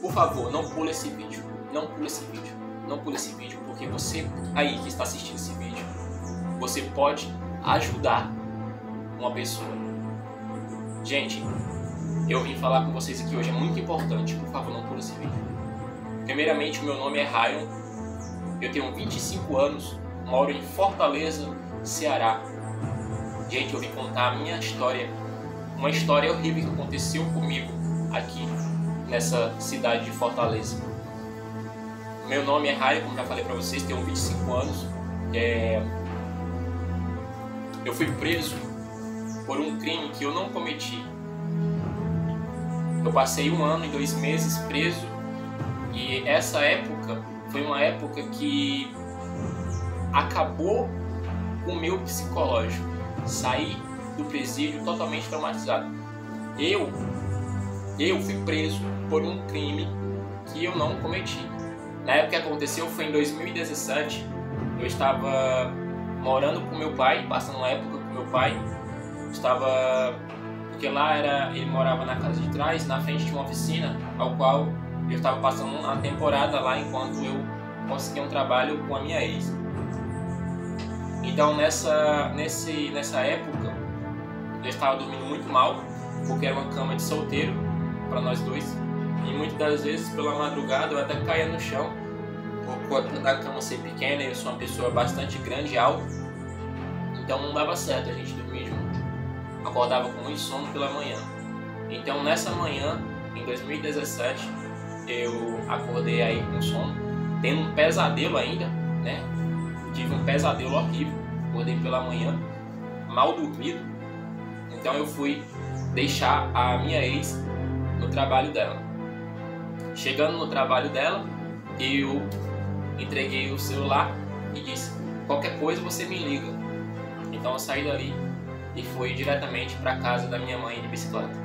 por favor, não pule esse vídeo. Não pule esse vídeo. Não pule esse vídeo, porque você aí que está assistindo esse vídeo, você pode ajudar uma pessoa. Gente, eu vim falar com vocês aqui hoje, é muito importante. Por favor, não pule esse vídeo. Primeiramente, o meu nome é Ryan. Eu tenho 25 anos, moro em Fortaleza, Ceará. Gente, eu vim contar a minha história, uma história horrível que aconteceu comigo aqui nessa cidade de Fortaleza. Meu nome é Ryan, como já falei pra vocês, tenho 25 anos. Eu fui preso por um crime que eu não cometi. Eu passei 1 ano e 2 meses preso, e essa época foi uma época que acabou com o meu psicológico. Saí do presídio totalmente traumatizado. Eu fui preso por um crime que eu não cometi. Na época que aconteceu foi em 2017. Eu estava morando com meu pai, passando uma época com meu pai. Porque lá ele morava na casa de trás, na frente de uma oficina, ao qual eu estava passando uma temporada lá enquanto eu conseguia um trabalho com a minha ex. Então nessa época eu estava dormindo muito mal, porque era uma cama de solteiro para nós dois, e muitas das vezes pela madrugada eu até caía no chão por conta da cama ser pequena. Eu sou uma pessoa bastante grande e alta, então não dava certo a gente dormir junto. Acordava com muito sono pela manhã. Então nessa manhã, em 2017, eu acordei aí com sono, tendo um pesadelo ainda, né? Tive um pesadelo horrível, acordei pela manhã, mal dormido. Então eu fui deixar a minha ex no trabalho dela. Chegando no trabalho dela, eu entreguei o celular e disse: qualquer coisa você me liga. Então eu saí dali e fui diretamente para a casa da minha mãe de bicicleta.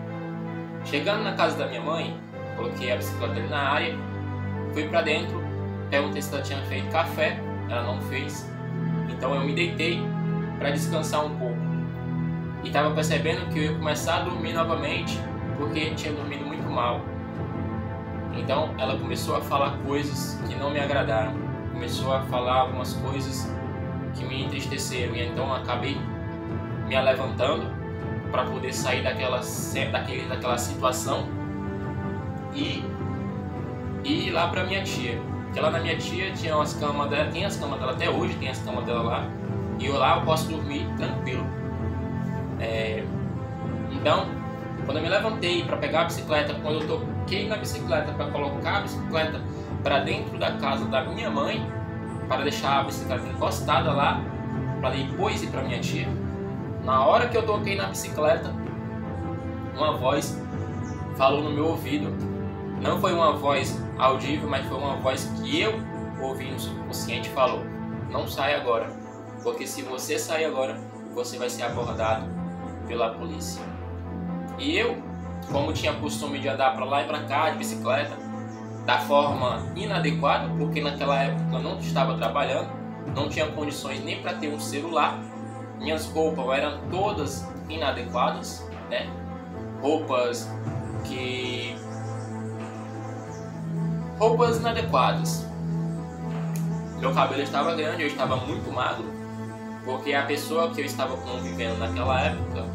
Chegando na casa da minha mãe, coloquei a bicicleta ali na área, fui para dentro, perguntei se ela tinha feito café. Ela não fez. Então eu me deitei para descansar um pouco. E estava percebendo que eu ia começar a dormir novamente, porque tinha dormido muito mal. Então ela começou a falar coisas que não me agradaram. Começou a falar algumas coisas que me entristeceram. E então eu acabei me levantando para poder sair daquela situação e ir lá para minha tia. Porque lá na minha tia tinha as camas dela, tem as camas dela até hoje, tem as camas dela lá, e eu posso dormir tranquilo. Então, quando eu me levantei para pegar a bicicleta, quando eu toquei na bicicleta para colocar a bicicleta para dentro da casa da minha mãe, para deixar a bicicleta encostada lá, para depois ir para minha tia, na hora que eu toquei na bicicleta, uma voz falou no meu ouvido. Não foi uma voz audível, mas foi uma voz que eu ouvi no subconsciente. Falou: não sai agora, porque se você sair agora, você vai ser abordado pela polícia. E eu, como tinha costume de andar para lá e para cá de bicicleta, da forma inadequada, porque naquela época eu não estava trabalhando, não tinha condições nem para ter um celular, minhas roupas eram todas inadequadas, né? Roupas inadequadas. Meu cabelo estava grande, eu estava muito magro, porque a pessoa que eu estava convivendo naquela época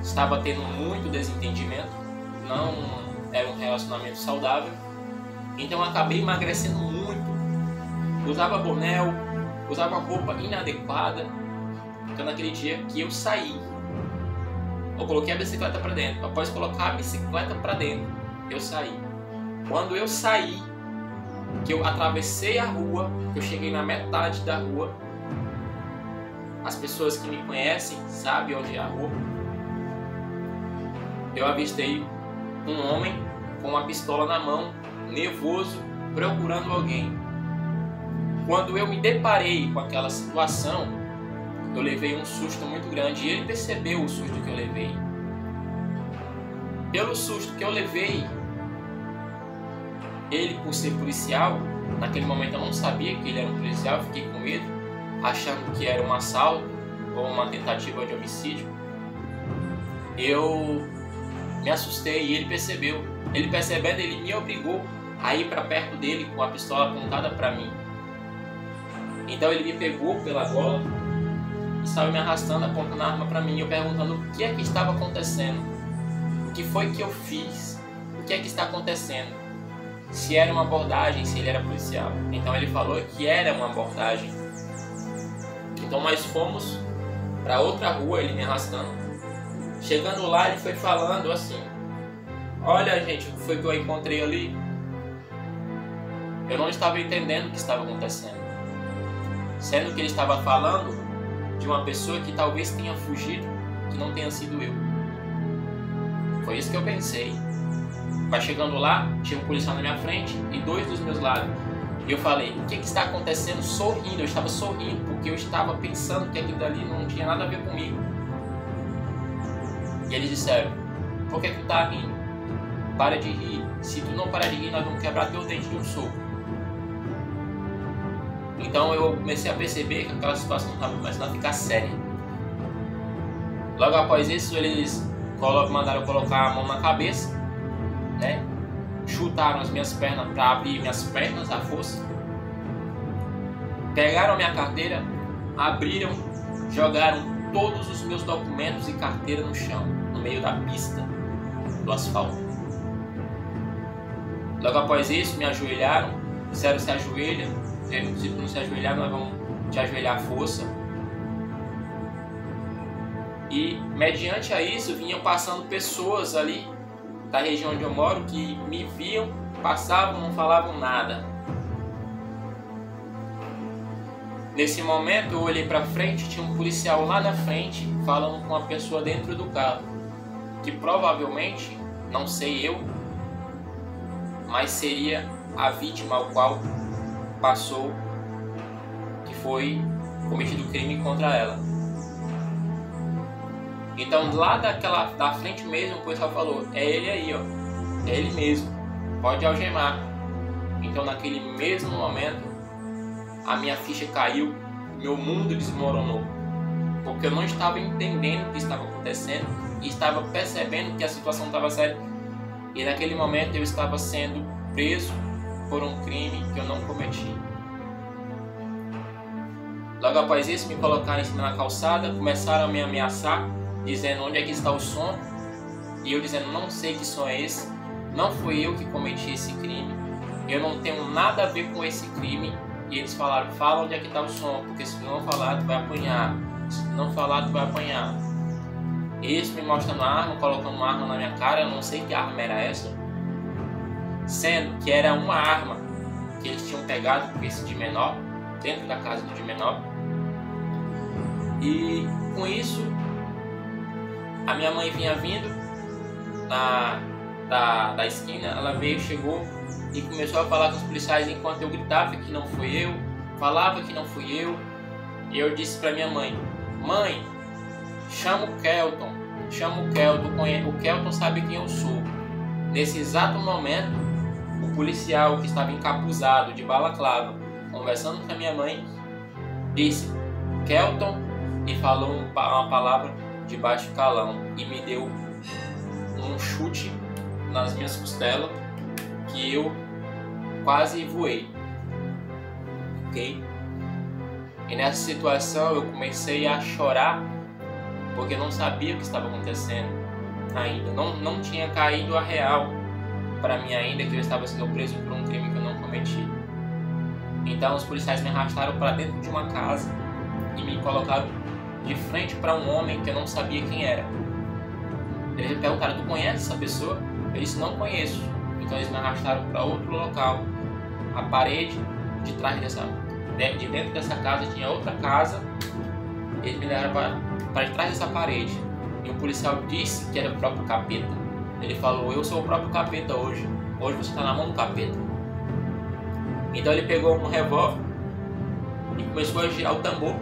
estava tendo muito desentendimento, não era um relacionamento saudável. Então eu acabei emagrecendo muito, usava boné, usava roupa inadequada. Então naquele dia que eu saí, eu coloquei a bicicleta para dentro. Após colocar a bicicleta para dentro, eu saí. Quando eu saí, que eu atravessei a rua, que eu cheguei na metade da rua, as pessoas que me conhecem sabem onde é a rua, eu avistei um homem com uma pistola na mão, nervoso, procurando alguém. Quando eu me deparei com aquela situação, eu levei um susto muito grande, e ele percebeu o susto que eu levei. Pelo susto que eu levei, ele, por ser policial, naquele momento eu não sabia que ele era um policial, eu fiquei com medo, achando que era um assalto ou uma tentativa de homicídio. Eu me assustei e ele percebeu. Ele percebendo, ele me obrigou a ir para perto dele com a pistola apontada para mim. Então ele me pegou pela gola e estava me arrastando, apontando a arma para mim, eu perguntando o que é que estava acontecendo, o que foi que eu fiz, o que é que está acontecendo, se era uma abordagem, se ele era policial. Então ele falou que era uma abordagem. Então nós fomos para outra rua, ele me arrastando. Chegando lá, ele foi falando assim: olha, gente, o que foi que eu encontrei ali? Eu não estava entendendo o que estava acontecendo, sendo que ele estava falando de uma pessoa que talvez tenha fugido, que não tenha sido eu. Foi isso que eu pensei. Vai chegando lá, tinha um policial na minha frente e 2 dos meus lados. E eu falei: o que está acontecendo? Sorrindo, eu estava sorrindo, porque eu estava pensando que aquilo dali não tinha nada a ver comigo. E eles disseram: por que tu tá rindo? Para de rir. Se tu não parar de rir, nós vamos quebrar teu dente de um soco. Então eu comecei a perceber que aquela situação estava começando a ficar séria. Logo após isso, eles mandaram colocar a mão na cabeça, né? Chutaram as minhas pernas para abrir minhas pernas à força. Pegaram a minha carteira, abriram, jogaram todos os meus documentos e carteira no chão, no meio da pista, do asfalto. Logo após isso, me ajoelharam, disseram: se ajoelha, se tu não se ajoelhar, nós vamos te ajoelhar à força. E mediante a isso, vinham passando pessoas ali da região onde eu moro que me viam, passavam, não falavam nada. Nesse momento eu olhei para frente, tinha um policial lá na frente falando com uma pessoa dentro do carro, que provavelmente, não sei eu, mas seria a vítima ao qual passou, que foi cometido crime contra ela. Então lá da frente mesmo o policial falou: é ele aí, ó, é ele mesmo, pode algemar. Então naquele mesmo momento a minha ficha caiu, meu mundo desmoronou, porque eu não estava entendendo o que estava acontecendo e estava percebendo que a situação estava séria. E naquele momento eu estava sendo preso por um crime que eu não cometi. Logo após isso, me colocaram em cima da calçada, começaram a me ameaçar, dizendo: onde é que está o som? E eu dizendo: não sei que som é esse, não fui eu que cometi esse crime, eu não tenho nada a ver com esse crime. E eles falaram: fala onde é que está o som, porque se tu não falar, tu vai apanhar, se tu não falar, tu vai apanhar. Eles me mostrando a arma, colocando uma arma na minha cara, eu não sei que arma era essa, sendo que era uma arma que eles tinham pegado com esse de menor, dentro da casa do de menor. E com isso, a minha mãe vinha vindo da esquina, ela veio, chegou e começou a falar com os policiais enquanto eu gritava que não fui eu, falava que não fui eu. E eu disse para minha mãe: mãe, chama o Kelton, o Kelton sabe quem eu sou. Nesse exato momento, o policial que estava encapuzado de balaclava, conversando com a minha mãe, disse: Kelton, e falou uma palavra de baixo calão e me deu um chute nas minhas costelas que eu quase voei, ok? E nessa situação eu comecei a chorar, porque eu não sabia o que estava acontecendo ainda, não tinha caído a real para mim ainda que eu estava sendo preso por um crime que eu não cometi. Então os policiais me arrastaram para dentro de uma casa e me colocaram de frente para um homem que eu não sabia quem era. Eles me perguntaram: tu conhece essa pessoa? Eu disse: não conheço. Então eles me arrastaram para outro local. A parede de trás de dentro dessa casa tinha outra casa. Eles me levaram para trás dessa parede. E o policial disse que era o próprio capeta. Ele falou: eu sou o próprio capeta hoje. Hoje você está na mão do capeta. Então ele pegou um revólver e começou a girar o tambor.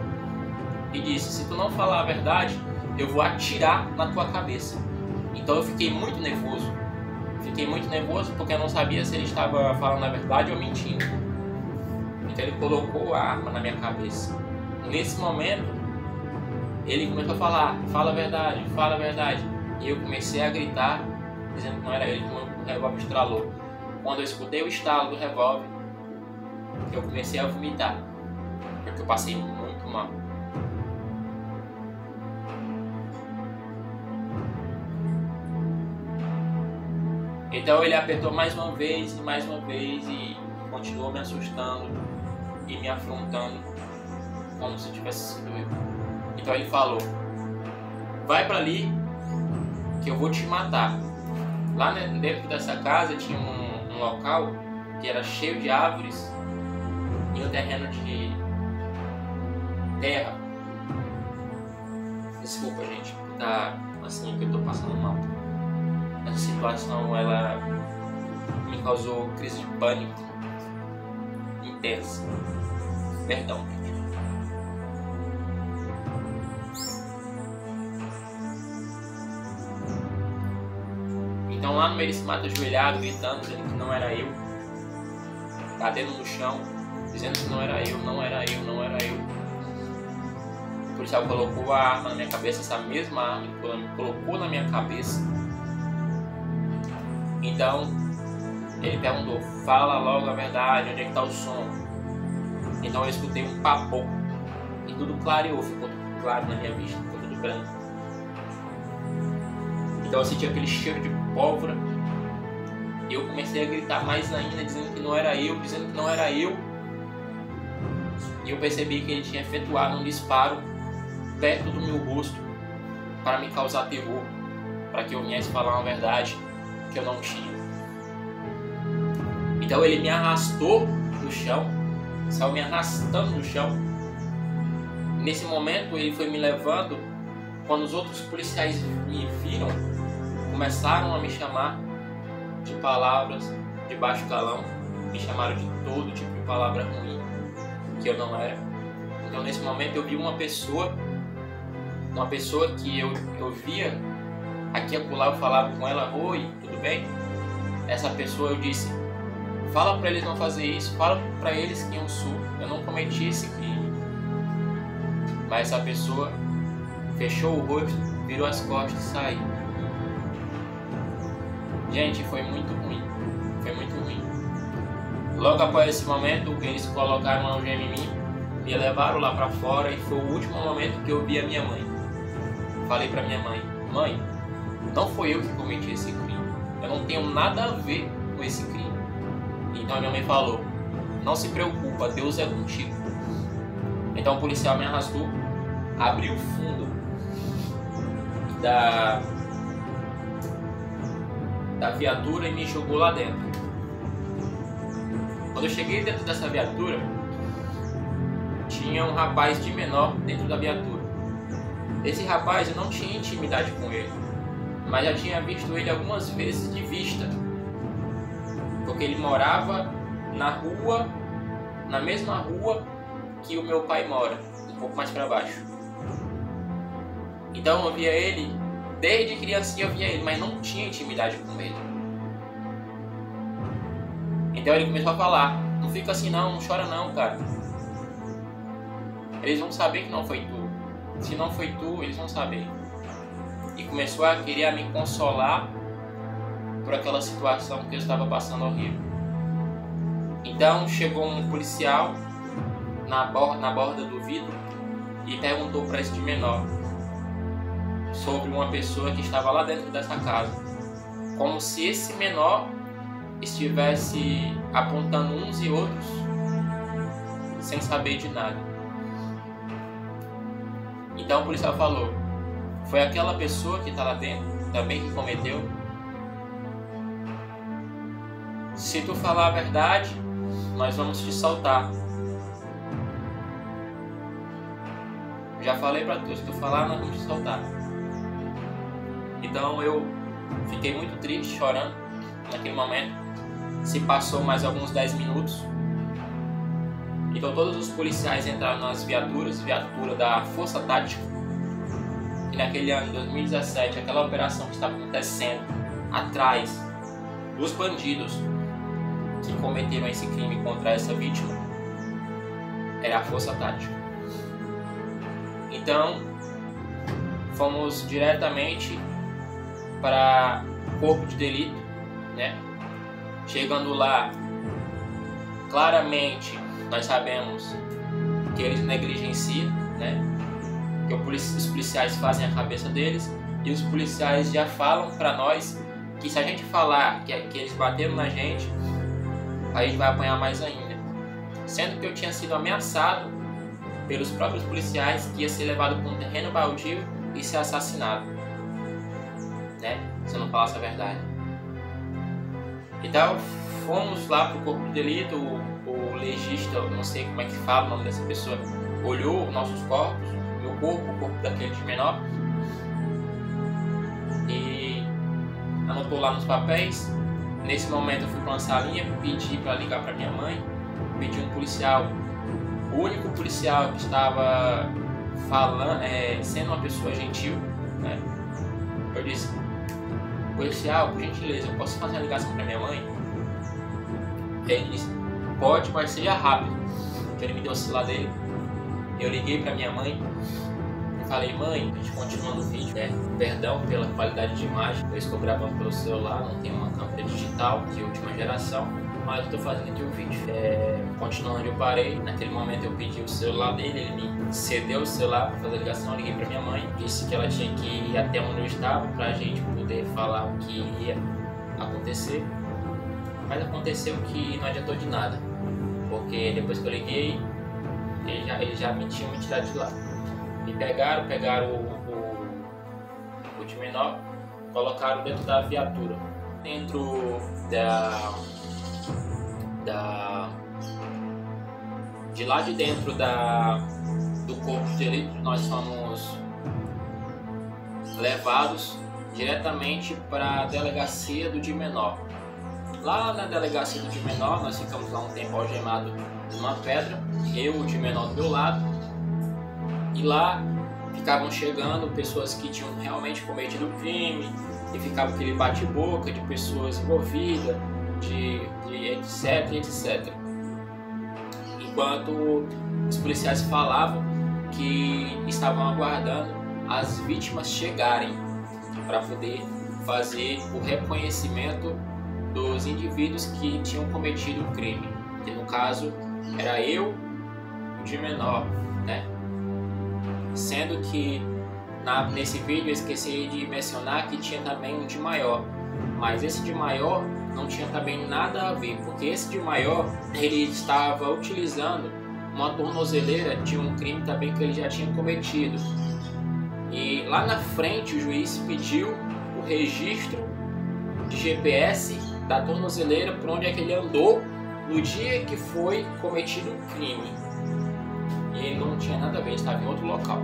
E disse: se tu não falar a verdade, eu vou atirar na tua cabeça. Então eu fiquei muito nervoso. Porque eu não sabia se ele estava falando a verdade ou mentindo. Então ele colocou a arma na minha cabeça. Nesse momento, ele começou a falar: fala a verdade, fala a verdade. E eu comecei a gritar, dizendo que não era ele, que o revólver estralou. quando eu escutei o estalo do revólver, eu comecei a vomitar, porque eu passei muito mal. Então ele apertou mais uma vez e continuou me assustando e me afrontando como se tivesse sido eu. Então ele falou: vai pra ali que eu vou te matar. Lá dentro dessa casa tinha um local que era cheio de árvores e um terreno de terra. Desculpa, gente, tá assim que eu tô passando mal. Essa situação, ela me causou crise de pânico intensa. Perdão, gente. Então lá no meio desse mato ajoelhado, gritando, dizendo que não era eu, batendo no chão, dizendo que não era eu. O policial colocou a arma na minha cabeça, essa mesma arma que colocou na minha cabeça. Então ele perguntou: fala logo a verdade, onde é que está o som? Então eu escutei um papo e tudo clareou, ficou tudo claro na minha vista, ficou tudo branco. Então eu senti aquele cheiro de pólvora e eu comecei a gritar mais ainda, dizendo que não era eu. E eu percebi que ele tinha efetuado um disparo perto do meu rosto para me causar terror, para que eu viesse falar uma verdade que eu não tinha. Então ele me arrastou do chão, saiu me arrastando do chão. Nesse momento ele foi me levando. Quando os outros policiais me viram, começaram a me chamar de palavras de baixo calão, me chamaram de todo tipo de palavra ruim, que eu não era. Então nesse momento eu vi uma pessoa que eu via aqui e acolá, eu falava com ela: oi, tudo bem? Essa pessoa, eu disse: fala para eles não fazer isso, fala para eles que eu não cometi esse crime. Mas essa pessoa fechou o rosto, virou as costas e saiu. Gente, foi muito ruim. Logo após esse momento, eles colocaram uma algema em mim, me levaram lá para fora e foi o último momento que eu vi a minha mãe. Falei para minha mãe: mãe, não foi eu que cometi esse crime. Eu não tenho nada a ver com esse crime. Então a minha mãe falou: não se preocupa, Deus é contigo. Então o policial me arrastou, abriu o fundo da viatura e me jogou lá dentro. Quando eu cheguei dentro dessa viatura, tinha um rapaz de menor dentro da viatura. Esse rapaz, eu não tinha intimidade com ele, mas já tinha visto ele algumas vezes de vista, porque ele morava na mesma rua que o meu pai mora, um pouco mais para baixo. Então eu via ele, desde criancinha eu via ele, mas não tinha intimidade com ele. Então ele começou a falar: não fica assim não chora não, cara. Eles vão saber que não foi tu. Se não foi tu, eles vão saber. E começou a querer me consolar por aquela situação que eu estava passando horrível. Então chegou um policial na borda do vidro e perguntou para esse de menor sobre uma pessoa que estava lá dentro dessa casa, como se esse menor estivesse apontando uns e outros sem saber de nada. Então o policial falou: foi aquela pessoa que está lá dentro também que cometeu? Se tu falar a verdade, nós vamos te soltar. Já falei pra tu, se tu falar, nós vamos te soltar. Então eu fiquei muito triste, chorando naquele momento. Se passou mais alguns 10 minutos. Então todos os policiais entraram nas viatura da Força Tática. E naquele ano, 2017, aquela operação que estava acontecendo atrás dos bandidos que cometeram esse crime contra essa vítima era a Força Tática. Então fomos diretamente para o corpo de delito, né? Chegando lá, claramente nós sabemos que eles negligenciam, né? Que os policiais fazem a cabeça deles, e os policiais já falam para nós que se a gente falar que eles bateram na gente, a gente vai apanhar mais ainda. Sendo que eu tinha sido ameaçado pelos próprios policiais que ia ser levado para um terreno baldio e ser assassinado, né? Se eu não falasse a verdade. Então fomos lá pro corpo de delito, o legista, não sei como é que fala o nome dessa pessoa, olhou nossos corpos, meu corpo, o corpo daquele de menor, e anotou lá nos papéis. Nesse momento eu fui para uma salinha, pedi para ligar para minha mãe, pedi um policial, o único policial que estava falando, sendo uma pessoa gentil, né? Eu disse: policial, por gentileza, eu posso fazer uma ligação para minha mãe? Ele disse: pode, mas seja rápido. Ele me deu o celular dele, eu liguei para minha mãe e falei: mãe, a gente continua no vídeo, né? Perdão pela qualidade de imagem, eu estou gravando pelo celular, não tenho uma câmera digital de última geração, mas estou fazendo aqui o vídeo. Continuando onde eu parei, naquele momento eu pedi o celular dele, ele me cedeu o celular para fazer a ligação, eu liguei para minha mãe, disse que ela tinha que ir até onde eu estava para a gente poder falar o que ia acontecer. Mas aconteceu que não adiantou de nada, porque depois que eu liguei, eles já me tinham me tirado de lá. Me pegaram o de menor, colocaram dentro da viatura. Dentro de lá de dentro do corpo de delito, nós fomos levados diretamente para a delegacia do de menor. Lá na delegacia do de menor, nós ficamos lá um tempo algemado numa pedra, eu, o de menor do meu lado, e lá ficavam chegando pessoas que tinham realmente cometido o crime, e ficava aquele bate-boca de pessoas envolvidas, de etc, etc. Enquanto os policiais falavam que estavam aguardando as vítimas chegarem para poder fazer o reconhecimento dos indivíduos que tinham cometido o crime, que no caso era eu, o de menor, né? Sendo que nesse vídeo eu esqueci de mencionar que tinha também um de maior, mas esse de maior não tinha também nada a ver, porque esse de maior ele estava utilizando uma tornozeleira de um crime também que ele já tinha cometido, e lá na frente o juiz pediu o registro de GPS da tornozeleira por onde é que ele andou no dia que foi cometido o crime, e ele não tinha nada a ver, ele estava em outro local.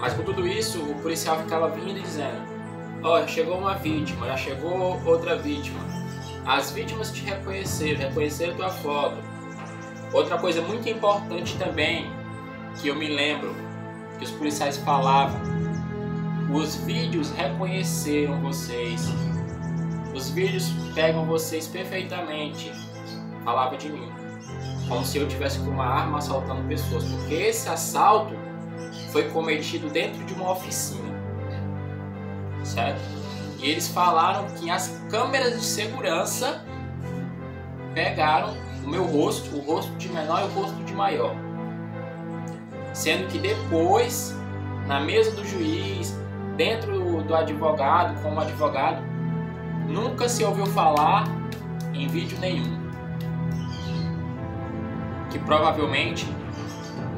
Mas com tudo isso, o policial ficava vindo e dizendo: ó, chegou uma vítima, já chegou outra vítima, as vítimas te reconheceram tua foto. Outra coisa muito importante também, que eu me lembro, que os policiais falavam: os vídeos reconheceram vocês, os vídeos pegam vocês perfeitamente. Falava de mim, como se eu tivesse com uma arma assaltando pessoas, porque esse assalto foi cometido dentro de uma oficina, certo? E eles falaram que as câmeras de segurança pegaram o meu rosto, o rosto de menor e o rosto de maior, sendo que depois, na mesa do juiz, dentro do advogado, como advogado, nunca se ouviu falar em vídeo nenhum, que provavelmente,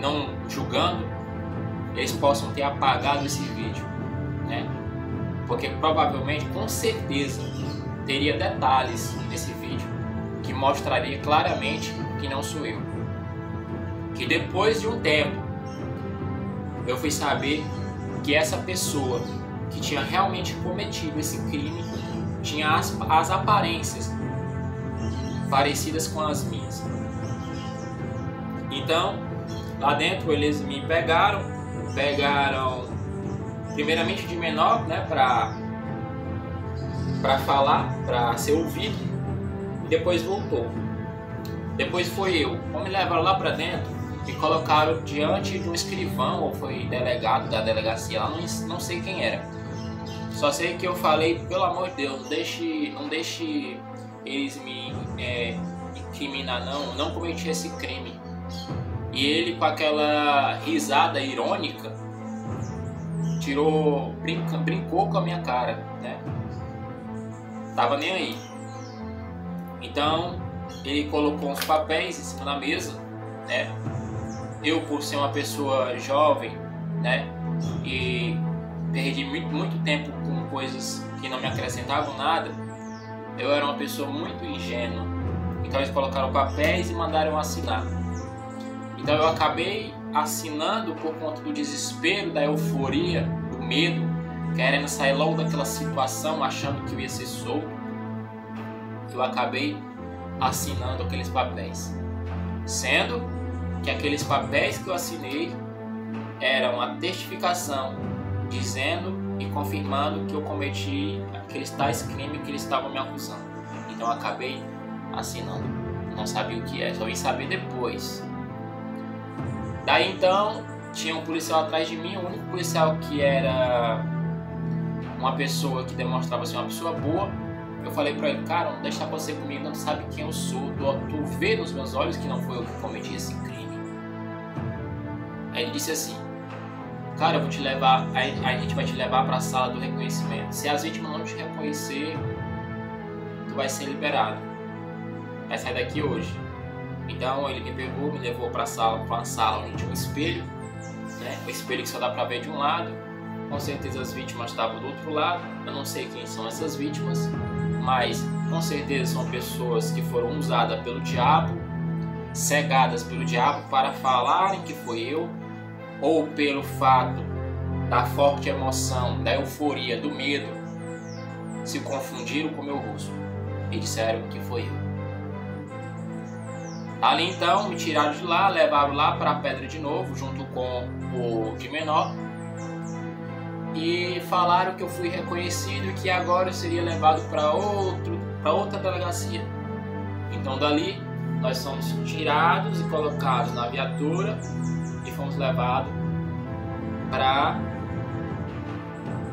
não julgando, eles possam ter apagado esse vídeo, né? Porque provavelmente, com certeza, teria detalhes nesse vídeo que mostraria claramente que não sou eu. Que depois de um tempo, eu fui saber que essa pessoa que tinha realmente cometido esse crime tinha as aparências parecidas com as minhas. Então, lá dentro eles me pegaram primeiramente de menor, né, para falar, para ser ouvido, e depois voltou. Depois foi eu. Quando me levaram lá para dentro, me colocaram diante de um escrivão, ou foi delegado da delegacia lá, não sei quem era. Só sei que eu falei, pelo amor de Deus, não deixe eles me incriminar, não cometi esse crime. E ele, com aquela risada irônica, brincou com a minha cara, né? Tava nem aí. Então ele colocou uns papéis em cima da mesa, né? Eu, por ser uma pessoa jovem, né, e perdi muito tempo com coisas que não me acrescentavam nada, eu era uma pessoa muito ingênua. Então eles colocaram papéis e mandaram assinar. Então eu acabei assinando por conta do desespero, da euforia, do medo, querendo sair logo daquela situação, achando que eu ia ser solto. Eu acabei assinando aqueles papéis, sendo que aqueles papéis que eu assinei eram a testificação dizendo e confirmando que eu cometi aqueles tais crimes que eles estavam me acusando. Então eu acabei assinando. Não sabia o que é, só vim saber depois. Daí então tinha um policial atrás de mim, o único policial que era uma pessoa que demonstrava ser uma pessoa boa. Eu falei pra ele: cara, não deixa você comigo, não sabe quem eu sou, tu vê nos meus olhos que não foi eu que cometi esse crime. Aí ele disse assim: cara, eu vou te levar, a gente vai te levar para a sala do reconhecimento. Se as vítimas não te reconhecer, tu vai ser liberado. Vai sair daqui hoje. Então ele me pegou, me levou para uma sala onde tinha um espelho, né? Um espelho que só dá para ver de um lado. Com certeza as vítimas estavam do outro lado. Eu não sei quem são essas vítimas, mas com certeza são pessoas que foram usadas pelo diabo, cegadas pelo diabo para falarem que foi eu, ou pelo fato da forte emoção, da euforia, do medo, se confundiram com o meu rosto e disseram que foi eu. Ali então me tiraram de lá, levaram lá para a pedra de novo, junto com o de menor, e falaram que eu fui reconhecido e que agora eu seria levado para outra delegacia. Então dali nós fomos tirados e colocados na viatura e fomos levados para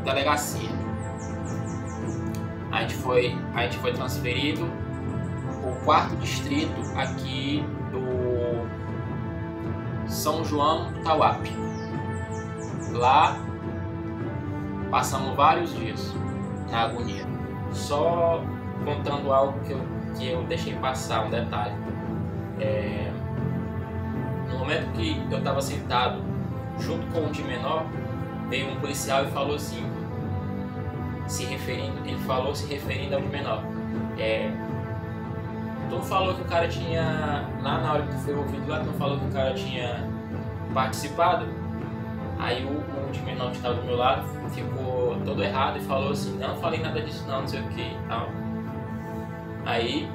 delegacia. A gente foi transferido para o 4º distrito aqui do São João do Tauape. Lá passamos vários dias na agonia. Só contando algo que eu deixei passar, um detalhe. No momento que eu estava sentado junto com o de menor, veio um policial e falou assim, se referindo ao de menor: tu falou que o cara tinha, lá na hora que tu foi ouvido lá, tu falou que o cara tinha participado? Aí o de menor que estava do meu lado ficou todo errado e falou assim: não falei nada disso não sei o que e tal. Aí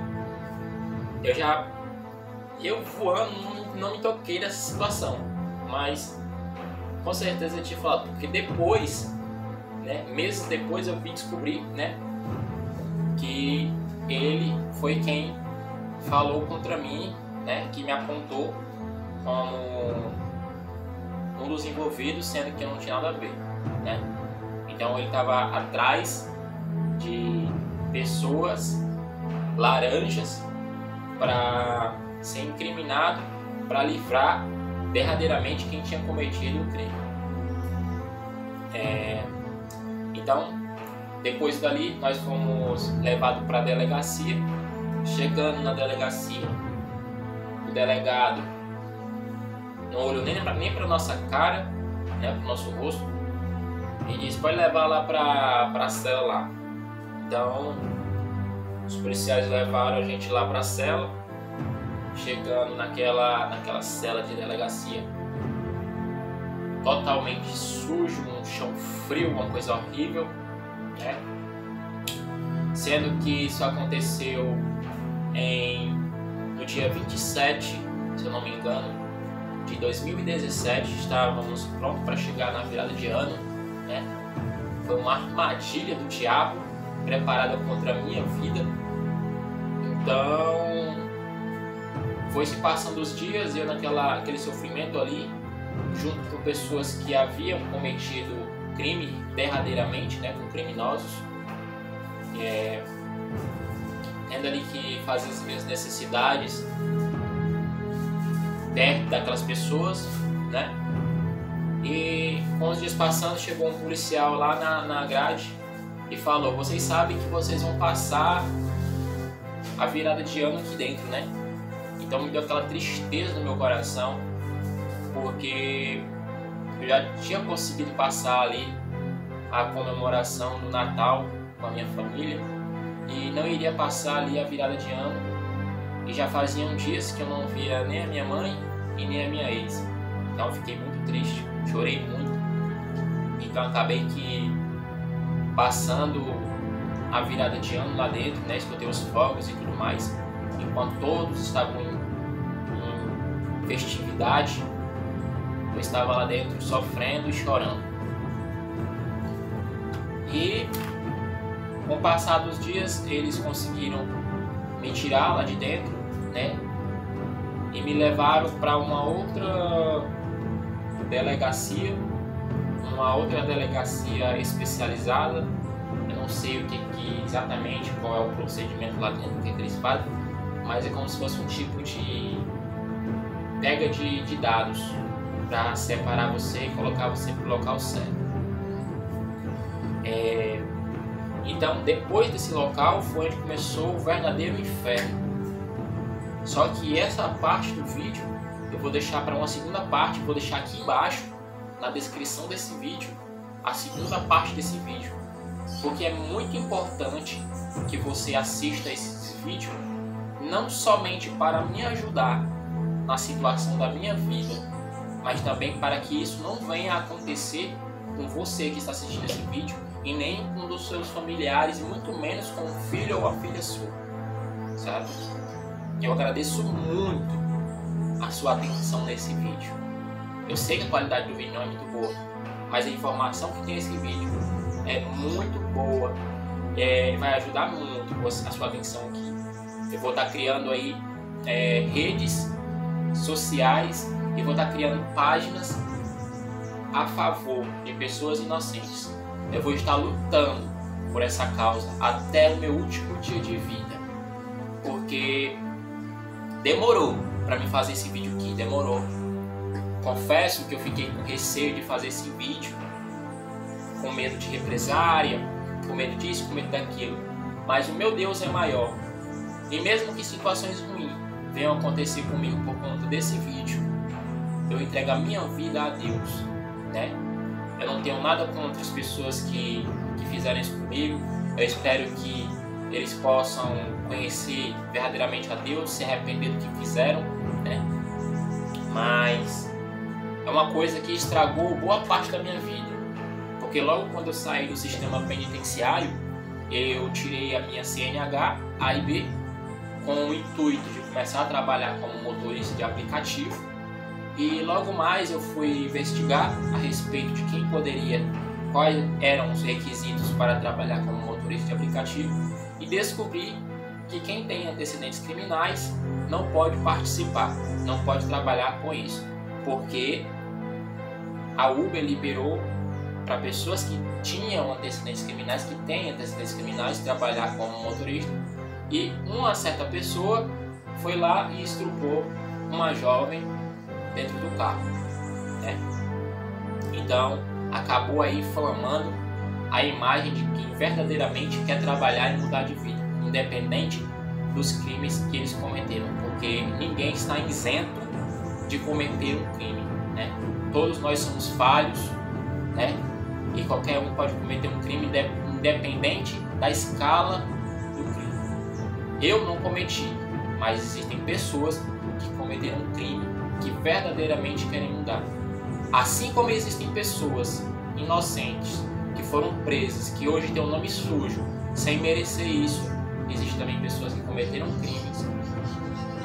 eu voando não me toquei dessa situação, mas com certeza eu tinha falado, porque depois, né, meses depois eu vim descobrir, né, que ele foi quem falou contra mim, né, que me apontou como um dos envolvidos, sendo que eu não tinha nada a ver, né? Então ele estava atrás de pessoas laranjas para ser incriminado, para livrar verdadeiramente quem tinha cometido o crime. Então, depois dali, nós fomos levados para a delegacia. Chegando na delegacia, o delegado não olhou nem para nossa cara, né, para o nosso rosto, e disse: pode levar lá para a cela lá. Então, os policiais levaram a gente lá para a cela. Chegando naquela cela de delegacia, totalmente sujo, um chão frio, uma coisa horrível, né? Sendo que isso aconteceu no dia 27, se eu não me engano, de 2017. Estávamos prontos para chegar na virada de ano, né? Foi uma armadilha do diabo preparada contra a minha vida. Então foi se passando os dias, eu naquele sofrimento ali, junto com pessoas que haviam cometido crime derradeiramente, né, com criminosos, tendo ali que fazer as minhas necessidades perto daquelas pessoas, né? E com os dias passando, chegou um policial lá na grade e falou: vocês sabem que vocês vão passar a virada de ano aqui dentro, né? Então me deu aquela tristeza no meu coração, porque eu já tinha conseguido passar ali a comemoração do Natal com a minha família e não iria passar ali a virada de ano, e já faziam dias que eu não via nem a minha mãe e nem a minha ex. Então eu fiquei muito triste, chorei muito. Então acabei que passando a virada de ano lá dentro, né, escutei os fogos e tudo mais, enquanto todos estavam em festividade, eu estava lá dentro sofrendo e chorando. E com o passar dos dias, eles conseguiram me tirar lá de dentro, né, e me levaram para uma outra delegacia especializada. Eu não sei o que exatamente, qual é o procedimento lá dentro que eles fazem, mas é como se fosse um tipo de pega de dados para separar você e colocar você para o local certo. Então, depois desse local foi onde começou o verdadeiro inferno. Só que essa parte do vídeo eu vou deixar para uma segunda parte, vou deixar aqui embaixo na descrição desse vídeo a segunda parte desse vídeo, porque é muito importante que você assista esse vídeo não somente para me ajudar na situação da minha vida, mas também para que isso não venha a acontecer com você que está assistindo esse vídeo e nem com um dos seus familiares, e muito menos com um filho ou a filha sua, sabe? Eu agradeço muito a sua atenção nesse vídeo. Eu sei que a qualidade do vídeo não é muito boa, mas a informação que tem nesse vídeo é muito boa, vai ajudar muito a sua atenção aqui. Eu vou estar criando aí redes sociais e vou estar criando páginas a favor de pessoas inocentes. Eu vou estar lutando por essa causa até o meu último dia de vida, porque demorou para mim fazer esse vídeo aqui, demorou. Confesso que eu fiquei com receio de fazer esse vídeo, com medo de represária, com medo disso, com medo daquilo, mas o meu Deus é maior, e mesmo que situações ruins venham acontecer comigo por conta desse vídeo, eu entrego a minha vida a Deus, né? Eu não tenho nada contra as pessoas que fizeram isso comigo. Eu espero que eles possam conhecer verdadeiramente a Deus, se arrepender do que fizeram, né? Mas é uma coisa que estragou boa parte da minha vida, porque logo quando eu saí do sistema penitenciário, eu tirei a minha CNH A e B com o intuito de começar a trabalhar como motorista de aplicativo. E logo mais eu fui investigar a respeito de quais eram os requisitos para trabalhar como motorista de aplicativo, e descobri que quem tem antecedentes criminais não pode participar, não pode trabalhar com isso, porque a Uber liberou para pessoas que tinham antecedentes criminais, que têm antecedentes criminais, trabalhar como motorista. E uma certa pessoa foi lá e estrupou uma jovem dentro do carro, né? Então acabou aí inflamando a imagem de quem verdadeiramente quer trabalhar e mudar de vida, independente dos crimes que eles cometeram, porque ninguém está isento de cometer um crime, né? Todos nós somos falhos, né? E qualquer um pode cometer um crime independente da escala do crime. Eu não cometi, mas existem pessoas que cometeram um crime que verdadeiramente querem mudar. Assim como existem pessoas inocentes que foram presas, que hoje têm um nome sujo, sem merecer isso, existem também pessoas que cometeram crimes,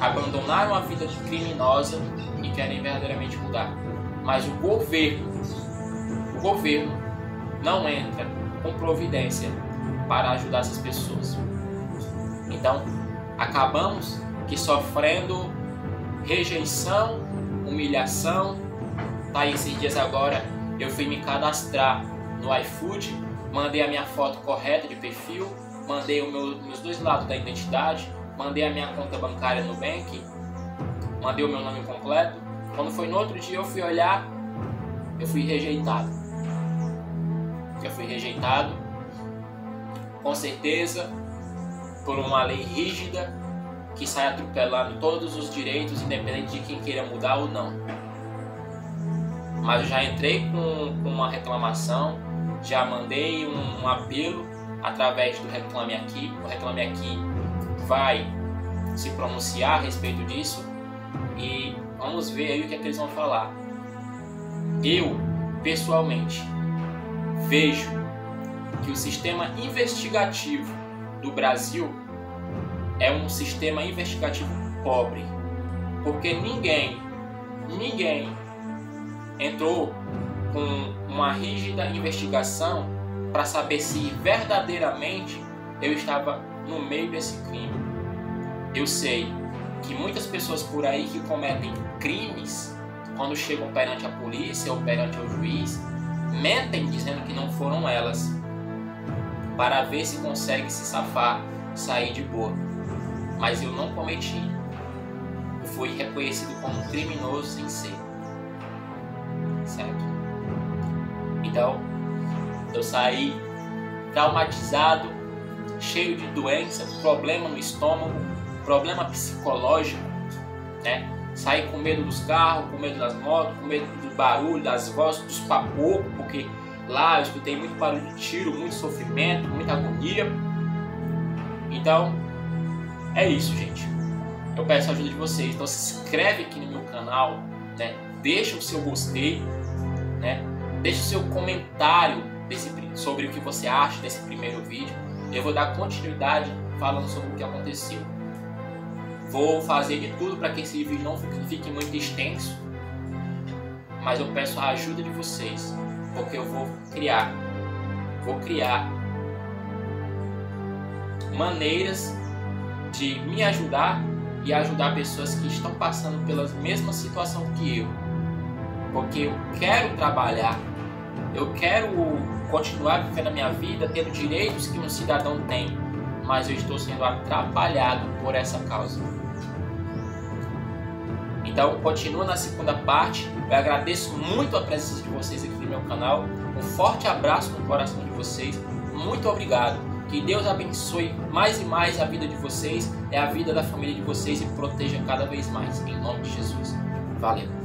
abandonaram a vida criminosa e querem verdadeiramente mudar. Mas o governo não entra com providência para ajudar essas pessoas. Então, acabamos que sofrendo rejeição, humilhação. Tá, esses dias agora eu fui me cadastrar no iFood, mandei a minha foto correta de perfil, mandei meus dois lados da identidade, mandei a minha conta bancária no Nubank, mandei o meu nome completo. Quando foi no outro dia eu fui olhar, eu fui rejeitado. Com certeza, por uma lei rígida que sai atropelando todos os direitos, independente de quem queira mudar ou não. Mas eu já entrei com uma reclamação, já mandei um apelo através do Reclame Aqui. O Reclame Aqui vai se pronunciar a respeito disso e vamos ver aí o que é que eles vão falar. Eu, pessoalmente, vejo que o sistema investigativo do Brasil é um sistema investigativo pobre, porque ninguém entrou com uma rígida investigação para saber se verdadeiramente eu estava no meio desse crime. Eu sei que muitas pessoas por aí que cometem crimes, quando chegam perante a polícia ou perante o juiz, mentem dizendo que não foram elas, para ver se consegue se safar, sair de boa. Mas eu não cometi. Eu fui reconhecido como um criminoso sem ser. Certo? Então, eu saí traumatizado, cheio de doença, problema no estômago, problema psicológico, né? Saí com medo dos carros, com medo das motos, com medo do barulho, das vozes, dos papocos, porque lá eu escutei muito barulho de tiro, muito sofrimento, muita agonia. Então, é isso, gente. Eu peço a ajuda de vocês. Então se inscreve aqui no meu canal, né? Deixa o seu gostei, né? Deixa o seu comentário sobre o que você acha desse primeiro vídeo. Eu vou dar continuidade falando sobre o que aconteceu. Vou fazer de tudo para que esse vídeo não fique muito extenso, mas eu peço a ajuda de vocês, porque eu vou criar maneiras de me ajudar e ajudar pessoas que estão passando pela mesma situação que eu, porque eu quero trabalhar, eu quero continuar vivendo a minha vida, tendo direitos que um cidadão tem, mas eu estou sendo atrapalhado por essa causa. Então, continua na segunda parte. Eu agradeço muito a presença de vocês aqui no meu canal. Um forte abraço no coração de vocês. Muito obrigado. Que Deus abençoe mais e mais a vida de vocês, a vida da família de vocês e proteja cada vez mais. Em nome de Jesus. Valeu.